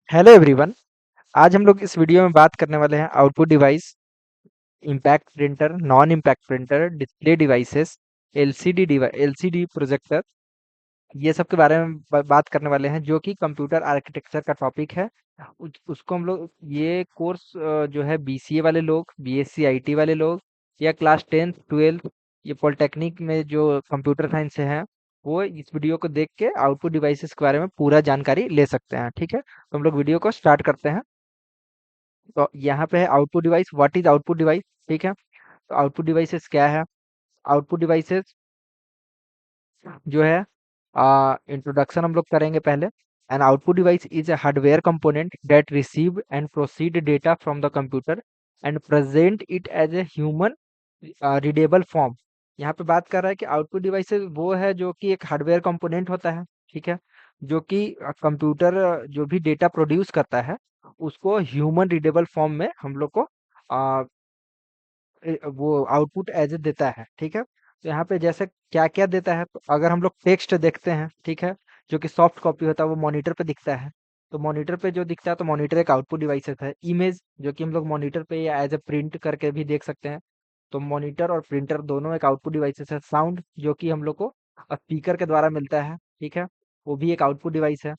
Hello everyone. आज हम लोग इस वीडियो में बात करने वाले हैं output device, impact printer, non impact printer, display devices, LCD projector, ये सब के बारे में बात करने वाले हैं जो कि कंप्यूटर आर्किटेक्चर का टॉपिक है। उसको हम लोग ये कोर्स जो है बीसीए वाले लोग, बीएससी आईटी वाले लोग या क्लास 10 12 ये पॉलिटेक्निक में जो कंप्यूटर साइंस से हैं, वो इस वीडियो को देख के आउटपुट डिवाइसेस के बारे में पूरा जानकारी ले सकते हैं। ठीक है, तो हम लोग वीडियो को स्टार्ट करते हैं। तो यहाँ पे है output device. What is output device? ठीक है, तो आउटपुट डिवाइसेस क्या है? आउटपुट डिवाइसेस जो है इंट्रोडक्शन हम लोग करेंगे पहले। An output device is a hardware component that receive and proceed data from the computer and present it as a human readable form. यहाँ पे बात कर रहा है कि आउटपुट डिवाइसेस वो है जो कि एक हार्डवेयर कंपोनेंट होता है। ठीक है, जो कि कंप्यूटर जो भी डेटा प्रोड्यूस करता है उसको ह्यूमन रीडेबल फॉर्म में हम लोग को वो आउटपुट एज देता है। ठीक है, तो यहाँ पे जैसे क्या क्या देता है, तो अगर हम लोग टेक्स्ट देखते हैं, ठीक है, जो कि सॉफ्ट कॉपी होता है वो मॉनिटर पे दिखता है। तो मॉनिटर पे जो दिखता है, तो मॉनिटर एक आउटपुट डिवाइस है। इमेज जो कि हम लोग मॉनिटर पे या एज ए प्रिंट करके भी देख सकते हैं, तो मॉनिटर और प्रिंटर दोनों एक आउटपुट डिवाइसेस है। साउंड जो कि हम लोग को स्पीकर के द्वारा मिलता है, ठीक है, वो भी एक आउटपुट डिवाइस है।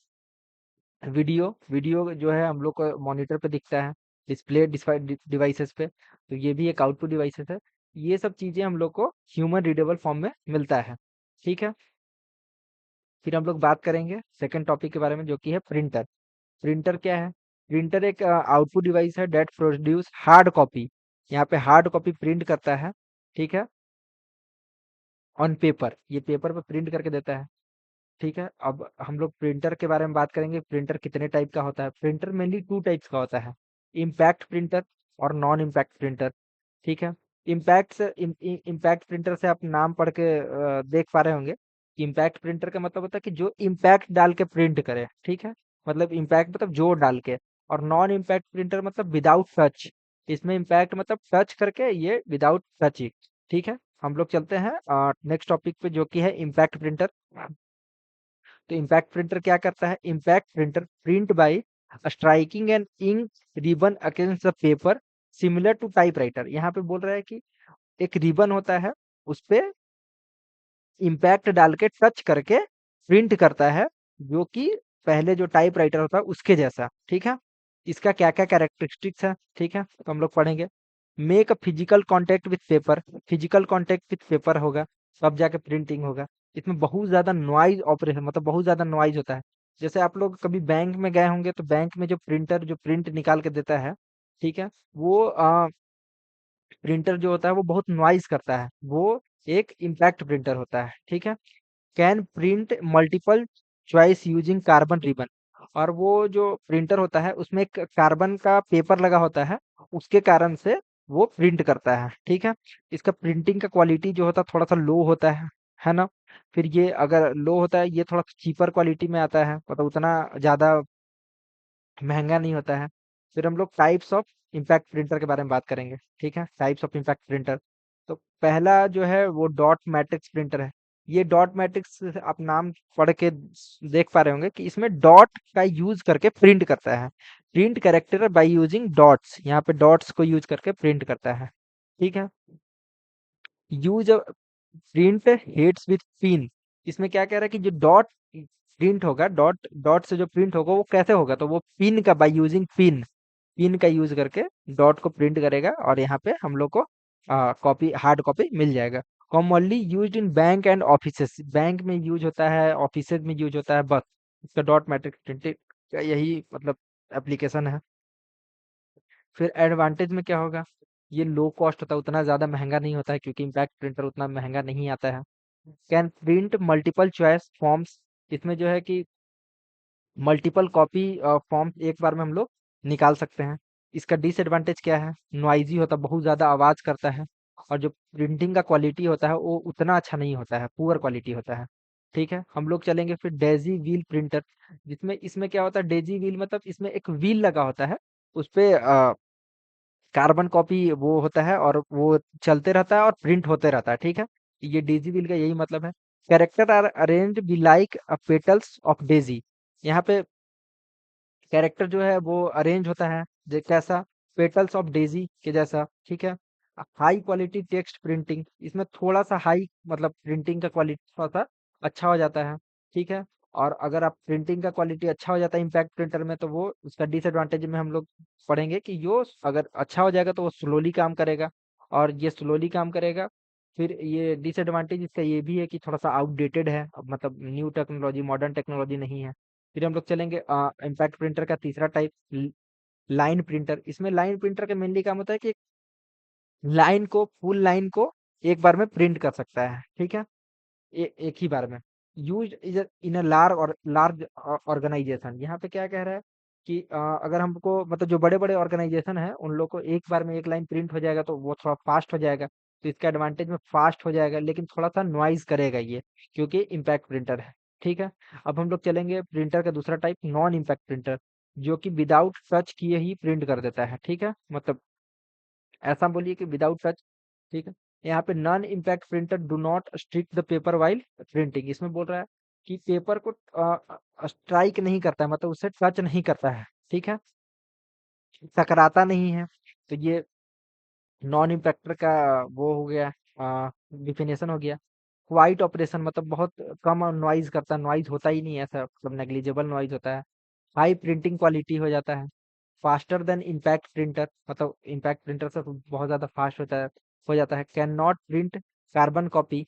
वीडियो वीडियो जो है हम लोग को मॉनिटर पे दिखता है, डिस्प्ले डिवाइसेस पे, तो ये भी एक आउटपुट डिवाइसेस है। ये सब चीजें हम लोग को ह्यूमन रीडेबल फॉर्म में मिलता है। ठीक है, फिर हम लोग बात करेंगे सेकंड टॉपिक के बारे में जो कि है प्रिंटर। प्रिंटर क्या है? प्रिंटर एक आउटपुट डिवाइस है डेट प्रोड्यूस हार्ड कॉपी। यहाँ पे हार्ड कॉपी प्रिंट करता है, ठीक है, ऑन पेपर, ये पेपर पे प्रिंट करके देता है। ठीक है, अब हम लोग प्रिंटर के बारे में बात करेंगे। प्रिंटर कितने टाइप का होता है? प्रिंटर मेनली टू टाइप्स का होता है, इम्पैक्ट प्रिंटर और नॉन इम्पैक्ट प्रिंटर। ठीक है, इम्पैक्ट प्रिंटर से आप नाम पढ़ के देख पा रहे होंगे कि इम्पैक्ट प्रिंटर का मतलब होता है कि जो इम्पैक्ट डाल के प्रिंट करे। ठीक है, मतलब इम्पैक्ट मतलब जोर डाल के, और नॉन इम्पैक्ट प्रिंटर मतलब विदाउट टच। इसमें इम्पैक्ट मतलब टच करके, ये विदाउट टचिंग। ठीक है, हम लोग चलते हैं नेक्स्ट टॉपिक पे जो कि है इम्पैक्ट प्रिंटर। तो इम्पैक्ट प्रिंटर क्या करता है? Impact printer print by striking an ink ribbon against the paper similar to typewriter. यहाँ पे बोल रहा है कि एक रिबन होता है, उस पे इम्पैक्ट डाल के टच करके प्रिंट करता है, जो कि पहले जो टाइपराइटर होता है उसके जैसा। ठीक है, इसका क्या क्या कैरेक्टरिस्टिक्स है, ठीक है, तो हम लोग पढ़ेंगे। Make a physical contact with paper, physical contact with paper होगा तब जाके प्रिंटिंग होगा। इसमें बहुत ज्यादा नॉइज ऑपरेशन, मतलब बहुत ज्यादा नॉइज होता है। जैसे आप लोग कभी बैंक में गए होंगे, तो बैंक में जो प्रिंटर जो प्रिंट निकाल के देता है, ठीक है, वो प्रिंटर जो होता है वो बहुत नॉइज करता है, वो एक इम्पैक्ट प्रिंटर होता है। ठीक है, can print multiple choice using carbon ribbon, और वो जो प्रिंटर होता है उसमें एक कार्बन का पेपर लगा होता है, उसके कारण से वो प्रिंट करता है। ठीक है, इसका प्रिंटिंग का क्वालिटी जो होता है थोड़ा सा लो होता है ना। फिर ये अगर लो होता है, ये थोड़ा चीपर क्वालिटी में आता है, मतलब उतना ज्यादा महंगा नहीं होता है। फिर हम लोग टाइप्स ऑफ इम्पैक्ट प्रिंटर के बारे में बात करेंगे। ठीक है, टाइप्स ऑफ इम्पैक्ट प्रिंटर। तो पहला जो है वो डॉट मैट्रिक्स प्रिंटर है। ये डॉट मैट्रिक्स आप नाम पढ़ के देख पा रहे होंगे कि इसमें डॉट का यूज करके प्रिंट करता है। Print character by using dots, यहाँ पे डॉट्स को यूज करके प्रिंट करता है। ठीक है, use print heads with pin. इसमें क्या कह रहा है कि जो डॉट प्रिंट होगा, डॉट डॉट से जो प्रिंट होगा वो कैसे होगा, तो वो पिन का, बाय यूजिंग पिन, पिन का यूज करके डॉट को प्रिंट करेगा, और यहाँ पे हम लोग को कॉपी, हार्ड कॉपी मिल जाएगा। Commonly used in bank and offices, bank में यूज होता है, ऑफिसेज में यूज होता है, बस इसका डॉट मैट्रिक्स प्रिंटिंग का यही मतलब एप्लीकेशन है। फिर एडवांटेज में क्या होगा? ये लो कॉस्ट होता है, उतना ज़्यादा महँगा नहीं होता है, क्योंकि इम्पैक्ट प्रिंटर उतना महँगा नहीं आता है। Can print multiple choice forms, इसमें जो है कि मल्टीपल कॉपी फॉर्म एक बार में हम लोग निकाल सकते हैं। इसका डिसएडवांटेज क्या है? नॉइज़ी होता है, बहुत ज़्यादा आवाज़ करता है, और जो प्रिंटिंग का क्वालिटी होता है वो उतना अच्छा नहीं होता है, पुअर क्वालिटी होता है। ठीक है, हम लोग चलेंगे फिर डेज़ी व्हील प्रिंटर, जिसमें इसमें क्या होता है? डेज़ी व्हील मतलब इसमें एक व्हील लगा होता है, उसपे कार्बन कॉपी वो होता है, और वो चलते रहता है और प्रिंट होते रहता है। ठीक है, ये डेज़ी व्हील का यही मतलब है। Character are arranged be like petals of daisy, यहाँ पे कैरेक्टर जो है वो अरेंज होता है कैसा, पेटल्स ऑफ डेजी के जैसा, ठीक है। हाई क्वालिटी टेक्स्ट प्रिंटिंग, इसमें थोड़ा सा हाई मतलब प्रिंटिंग का क्वालिटी थोड़ा सा अच्छा हो जाता है, ठीक है। और अगर आप प्रिंटिंग का क्वालिटी अच्छा हो जाता है इम्पैक्ट प्रिंटर में, तो वो उसका डिसएडवांटेज में हम लोग पढ़ेंगे कि यो अगर अच्छा हो जाएगा तो वो स्लोली काम करेगा, और ये स्लोली काम करेगा। फिर ये डिसएडवांटेज इसका ये भी है कि थोड़ा सा आउटडेटेड है, मतलब न्यू टेक्नोलॉजी मॉडर्न टेक्नोलॉजी नहीं है। फिर हम लोग चलेंगे इम्पैक्ट प्रिंटर का तीसरा टाइप, लाइन प्रिंटर। इसमें लाइन प्रिंटर का मेनली काम होता है कि लाइन को फुल लाइन को एक बार में प्रिंट कर सकता है, ठीक है। एक ही बार में। Use in a large organisation, यहाँ पे क्या कह रहा है कि अगर हमको मतलब जो बड़े बड़े ऑर्गेनाइजेशन है उन लोग को एक बार में एक लाइन प्रिंट हो जाएगा तो वो थोड़ा फास्ट हो जाएगा। तो इसका एडवांटेज में फास्ट हो जाएगा, लेकिन थोड़ा सा नॉइज करेगा ये, क्योंकि इम्पैक्ट प्रिंटर है, ठीक है। अब हम लोग चलेंगे प्रिंटर का दूसरा टाइप, नॉन इम्पैक्ट प्रिंटर, जो कि विदाउट टच किए ही प्रिंट कर देता है, ठीक है। मतलब ऐसा बोलिए कि विदाउट टच, ठीक है। यहाँ पे non impact printer do not strike the paper while printing, इसमें बोल रहा है कि पेपर को स्ट्राइक नहीं करता है, मतलब उसे टच नहीं करता है, ठीक है, टकराता नहीं है। तो ये नॉन इम्पैक्टर का वो हो गया, डिफिनेशन हो गया। क्वाइट ऑपरेशन, मतलब बहुत कम नॉइज करता है, नॉइज होता ही नहीं है, ऐसा मतलब नेग्लिजिबल नॉइज होता है। हाई प्रिंटिंग क्वालिटी हो जाता है। फास्टर देन इम्पैक्ट प्रिंटर, मतलब इम्पैक्ट प्रिंटर से बहुत ज़्यादा फास्ट होता है, हो जाता है। Can not print carbon copy,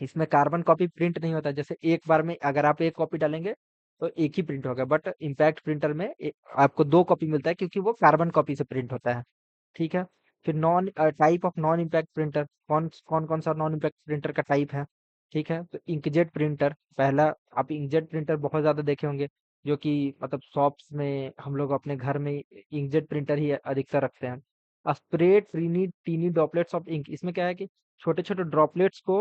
इसमें कार्बन कॉपी प्रिंट नहीं होता। जैसे एक बार में अगर आप एक कॉपी डालेंगे तो एक ही प्रिंट होगा, बट इम्पैक्ट प्रिंटर में आपको दो कॉपी मिलता है, क्योंकि वो कार्बन कॉपी से प्रिंट होता है, ठीक है। फिर non type of non impact printer, कौन कौन कौन सा नॉन इम्पैक्ट प्रिंटर का टाइप है, ठीक है। तो इंकजेट प्रिंटर पहला, आप इंकजेट प्रिंटर बहुत ज़्यादा देखे होंगे, जो कि मतलब शॉप्स में हम लोग अपने घर में इंकजेट प्रिंटर ही अधिकतर रखते हैं। Spray tiny tiny droplets of ink, इसमें क्या है कि छोटे छोटे ड्रॉपलेट्स को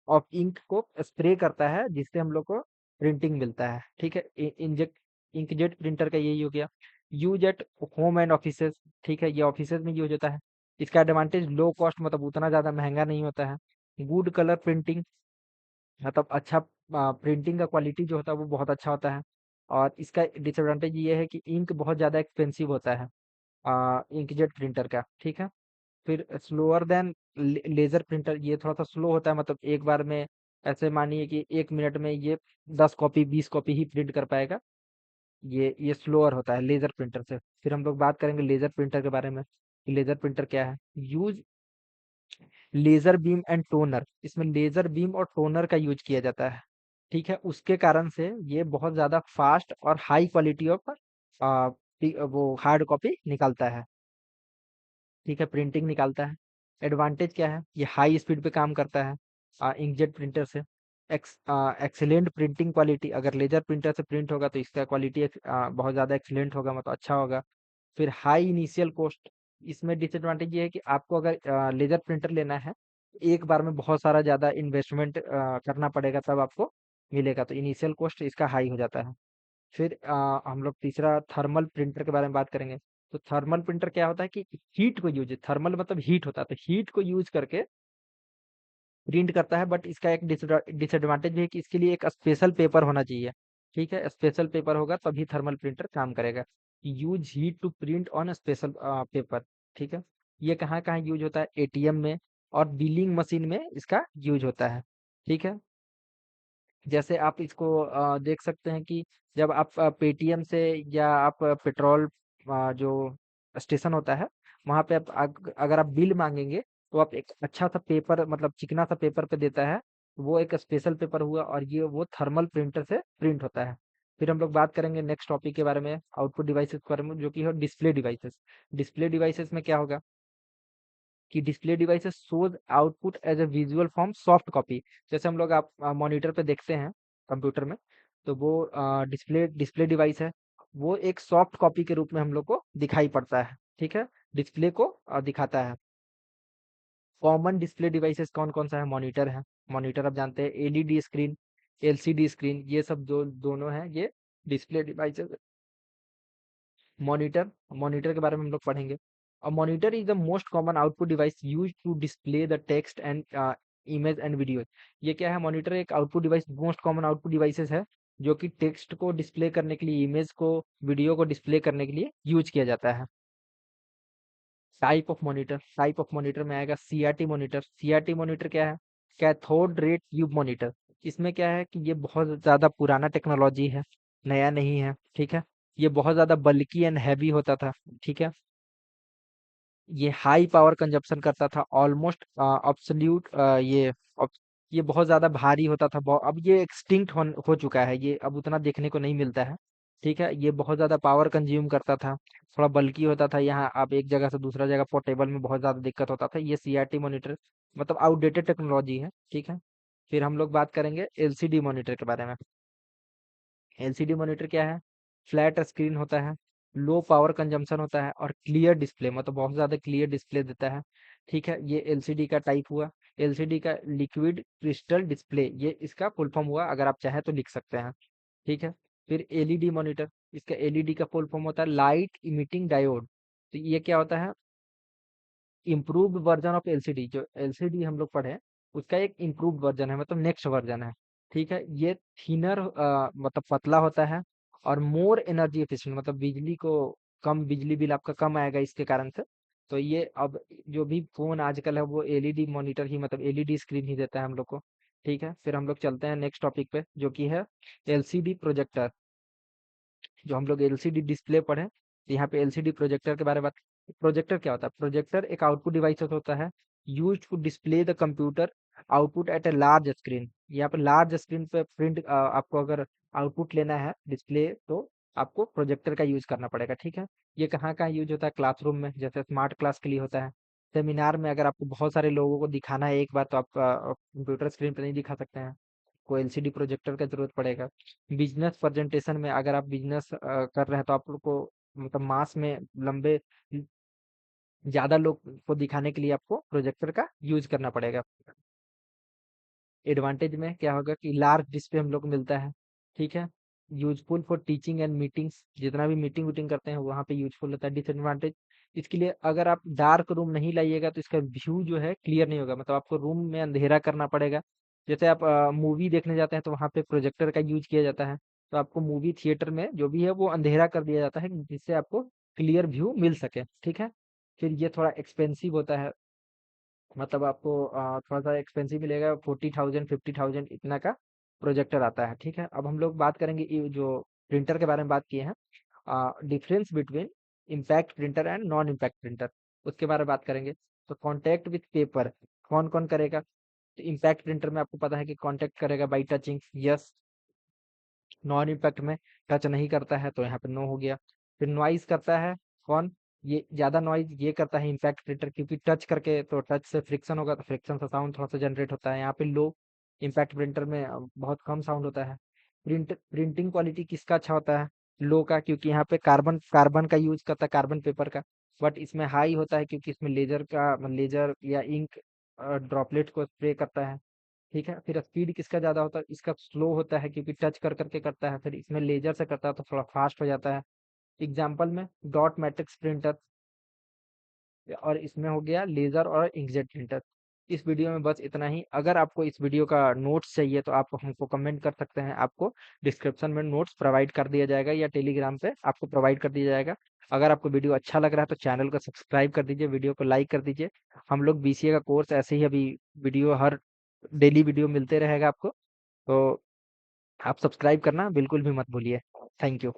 ऑफ इंक को स्प्रे करता है, जिससे हम लोग को प्रिंटिंग मिलता है, ठीक है। इंजेक्ट इंकजेट प्रिंटर का यही हो गया। Use at home and offices, ठीक है, ये ऑफिसेज में यूज होता है। इसका एडवांटेज लो कॉस्ट, मतलब उतना ज़्यादा महंगा नहीं होता है। गुड कलर प्रिंटिंग, मतलब अच्छा प्रिंटिंग का क्वालिटी जो होता है वो बहुत अच्छा होता है। और इसका डिसएडवांटेज ये है कि इंक बहुत ज़्यादा एक्सपेंसिव होता है इंकजेट प्रिंटर का, ठीक है। फिर स्लोअर देन लेजर प्रिंटर, ये थोड़ा सा स्लो होता है, मतलब एक बार में ऐसे मानिए कि 1 मिनट में ये 10 कॉपी 20 कॉपी ही प्रिंट कर पाएगा। ये स्लोअर होता है लेजर प्रिंटर से। फिर हम लोग बात करेंगे लेजर प्रिंटर के बारे में कि लेजर प्रिंटर क्या है। Use laser beam and toner, इसमें लेजर बीम और टोनर का यूज किया जाता है, ठीक है। उसके कारण से ये बहुत ज़्यादा फास्ट और हाई क्वालिटी ऑफ वो हार्ड कॉपी निकालता है, ठीक है, प्रिंटिंग निकालता है। एडवांटेज क्या है, ये हाई स्पीड पे काम करता है इंकजेट प्रिंटर से। एक्सीलेंट प्रिंटिंग क्वालिटी, अगर लेजर प्रिंटर से प्रिंट होगा तो इसका क्वालिटी बहुत ज़्यादा एक्सीलेंट होगा, मतलब अच्छा होगा। फिर हाई इनिशियल कॉस्ट, इसमें डिसएडवांटेज ये है कि आपको अगर लेजर प्रिंटर लेना है तो एक बार में बहुत सारा ज़्यादा इन्वेस्टमेंट करना पड़ेगा, तब आपको मिलेगा, तो इनिशियल कॉस्ट इसका हाई हो जाता है। फिर हम लोग तीसरा थर्मल प्रिंटर के बारे में बात करेंगे। तो थर्मल प्रिंटर क्या होता है कि हीट को यूज, थर्मल मतलब हीट होता है, तो हीट को यूज करके प्रिंट करता है। बट इसका एक डिसएडवांटेज भी है कि इसके लिए एक स्पेशल पेपर होना चाहिए, ठीक है। स्पेशल पेपर होगा तभी थर्मल प्रिंटर काम करेगा। Use heat to print on special paper, ठीक है। ये कहाँ कहाँ यूज होता है, एटीएम में और बिलिंग मशीन में इसका यूज होता है, ठीक है। जैसे आप इसको देख सकते हैं कि जब आप पेटीएम से या आप पेट्रोल जो स्टेशन होता है वहाँ पे आप अगर आप बिल मांगेंगे तो आप एक अच्छा सा पेपर, मतलब चिकना सा पेपर पे देता है, वो एक स्पेशल पेपर हुआ, और ये वो थर्मल प्रिंटर से प्रिंट होता है। फिर हम लोग बात करेंगे नेक्स्ट टॉपिक के बारे में, आउटपुट डिवाइसेस के बारे में, जो कि है डिस्प्ले डिवाइसेस। डिस्प्ले डिवाइसेस में क्या होगा कि display devices shows output as a visual form soft copy. जैसे हम लोग आप मॉनिटर पे देखते हैं कंप्यूटर में, तो वो डिस्प्ले डिस्प्ले डिवाइस है, वो एक सॉफ्ट कॉपी के रूप में हम लोग को दिखाई पड़ता है, ठीक है, डिस्प्ले को दिखाता है। कॉमन डिस्प्ले डिवाइसेस कौन कौन सा है, मॉनिटर है, मॉनिटर आप जानते हैं, एलईडी स्क्रीन, एलसीडी स्क्रीन, ये सब जो दोनों हैं ये डिस्प्ले डिवाइसेस। मॉनिटर, मॉनिटर के बारे में हम लोग पढ़ेंगे। A monitor is the most common output device used to display the text and image and video. ये क्या है, मॉनिटर एक output device, most common output devices है जो कि टेक्स्ट को डिस्प्ले करने के लिए, इमेज को, वीडियो को डिस्प्ले करने के लिए यूज किया जाता है। टाइप ऑफ मॉनिटर में आएगा सीआरटी मॉनिटर। सीआरटी मॉनिटर क्या है? Cathode ray tube monitor. इसमें क्या है कि ये बहुत ज़्यादा पुराना टेक्नोलॉजी है, नया नहीं है, ठीक है? ये बहुत ज़्यादा बल्की एंड हैवी होता था, ठीक है? ये हाई पावर कंजप्शन करता था, ऑलमोस्ट अब्सोल्यूट ये बहुत ज़्यादा भारी होता था। अब ये एक्सटिंक्ट हो चुका है, ये अब उतना देखने को नहीं मिलता है, ठीक है? ये बहुत ज़्यादा पावर कंज्यूम करता था, थोड़ा बल्की होता था। यहाँ आप एक जगह से दूसरा जगह पोर्टेबल में बहुत ज़्यादा दिक्कत होता था। ये सीआरटी मॉनिटर मतलब आउटडेटेड टेक्नोलॉजी है, ठीक है? फिर हम लोग बात करेंगे एलसीडी मॉनिटर के बारे में। एलसीडी मॉनिटर क्या है? फ्लैट स्क्रीन होता है, लो पावर कंजम्पशन होता है और क्लियर डिस्प्ले, मतलब बहुत ज़्यादा क्लियर डिस्प्ले देता है, ठीक है? ये एलसीडी का टाइप हुआ। एलसीडी का लिक्विड क्रिस्टल डिस्प्ले, ये इसका फुल फॉर्म हुआ, अगर आप चाहें तो लिख सकते हैं, ठीक है? फिर एलईडी मॉनिटर, इसका एलईडी का फुल फॉर्म होता है लाइट इमिटिंग डायोड। तो ये क्या होता है? Improved version of LCD. जो एलसीडी हम लोग पढ़े, उसका एक इम्प्रूव्ड वर्जन है, मतलब नेक्स्ट वर्जन है, ठीक है? ये थिनर मतलब पतला होता है और मोर एनर्जी एफिशिएंट, मतलब बिजली को कम, बिजली बिल आपका कम आएगा इसके कारण से। तो ये अब जो भी फोन आजकल है वो एलईडी मॉनिटर ही, मतलब एलईडी स्क्रीन ही देता है हम लोग को, ठीक है? फिर हम लोग चलते हैं नेक्स्ट टॉपिक पे, जो कि है एलसीडी प्रोजेक्टर। जो हम लोग एलसीडी डिस्प्ले पढ़े, तो यहाँ पे एलसीडी प्रोजेक्टर के बारे में बात। प्रोजेक्टर क्या होता है? प्रोजेक्टर एक आउटपुट डिवाइस होता है, use to display the computer output at a large screen. यहाँ पे लार्ज स्क्रीन पे प्रिंट, आपको अगर आउटपुट लेना है डिस्प्ले, तो आपको प्रोजेक्टर का यूज करना पड़ेगा, ठीक है? ये कहाँ कहाँ यूज होता है? क्लासरूम में, जैसे स्मार्ट क्लास के लिए होता है। सेमिनार में अगर आपको बहुत सारे लोगों को दिखाना है एक बार, तो आप कंप्यूटर स्क्रीन पर नहीं दिखा सकते हैं, को एलसीडी प्रोजेक्टर का जरूरत पड़ेगा। बिजनेस प्रेजेंटेशन में, अगर आप बिजनेस कर रहे हैं, तो आप लोग को मतलब मास में, लंबे, ज्यादा लोग को दिखाने के लिए आपको प्रोजेक्टर का यूज करना पड़ेगा। एडवांटेज में क्या होगा कि लार्ज डिस्प्ले हम लोग को मिलता है, ठीक है? Useful for teaching and meetings, जितना भी मीटिंग वूटिंग करते हैं वहाँ पे यूजफुल होता है। डिसएडवांटेज, इसके लिए अगर आप डार्क रूम नहीं लाइएगा तो इसका व्यू जो है क्लियर नहीं होगा, मतलब आपको रूम में अंधेरा करना पड़ेगा। जैसे आप मूवी देखने जाते हैं तो वहाँ पे प्रोजेक्टर का यूज किया जाता है, तो आपको मूवी थिएटर में जो भी है वो अंधेरा कर दिया जाता है, जिससे आपको क्लियर व्यू मिल सके, ठीक है? फिर ये थोड़ा एक्सपेंसिव होता है, मतलब आपको थोड़ा-सा एक्सपेंसिव मिलेगा, 40,000 50,000 इतना का प्रोजेक्टर आता है, ठीक है? अब हम लोग बात करेंगे ये जो प्रिंटर के बारे में बात किए हैं, difference between impact printer and non impact printer, उसके बारे में बात करेंगे। तो कॉन्टैक्ट विथ पेपर कौन-कौन करेगा? तो इम्पैक्ट प्रिंटर में आपको पता है कि कॉन्टैक्ट करेगा bye touching, yes. Non impact में टच नहीं करता है, तो यहाँ पे नो हो गया। फिर नॉइज़ करता है कौन? ये ज़्यादा नॉइज़ ये करता है इम्पैक्ट प्रिंटर, क्योंकि टच करके, तो टच से फ्रिक्शन होगा, तो फ्रिक्शन से साउंड थोड़ा-सा जनरेट होता है। यहाँ पे लो, इम्पैक्ट प्रिंटर में बहुत कम साउंड होता है। प्रिंटिंग क्वालिटी किसका अच्छा होता है? लो का, क्योंकि यहाँ पे कार्बन कार्बन का यूज़ करता है, कार्बन पेपर का। बट इसमें हाई होता है क्योंकि इसमें लेज़र या इंक ड्रॉपलेट को स्प्रे करता है, ठीक है? फिर स्पीड किसका ज़्यादा होता है? इसका स्लो होता है क्योंकि टच कर करके करता है, फिर इसमें लेजर से करता है तो थोड़ा फास्ट हो जाता है। एग्जाम्पल में डॉट मैट्रिक्स प्रिंटर, और इसमें हो गया लेजर और इंकजेट प्रिंटर। इस वीडियो में बस इतना ही। अगर आपको इस वीडियो का नोट्स चाहिए तो आप हमको कमेंट कर सकते हैं, आपको डिस्क्रिप्शन में नोट्स प्रोवाइड कर दिया जाएगा या टेलीग्राम पे आपको प्रोवाइड कर दिया जाएगा। अगर आपको वीडियो अच्छा लग रहा है तो चैनल को सब्सक्राइब कर दीजिए, वीडियो को लाइक कर दीजिए। हम लोग बीसीए का कोर्स ऐसे ही अभी वीडियो हर डेली वीडियो मिलते रहेगा आपको, तो आप सब्सक्राइब करना बिल्कुल भी मत भूलिए। Thank you.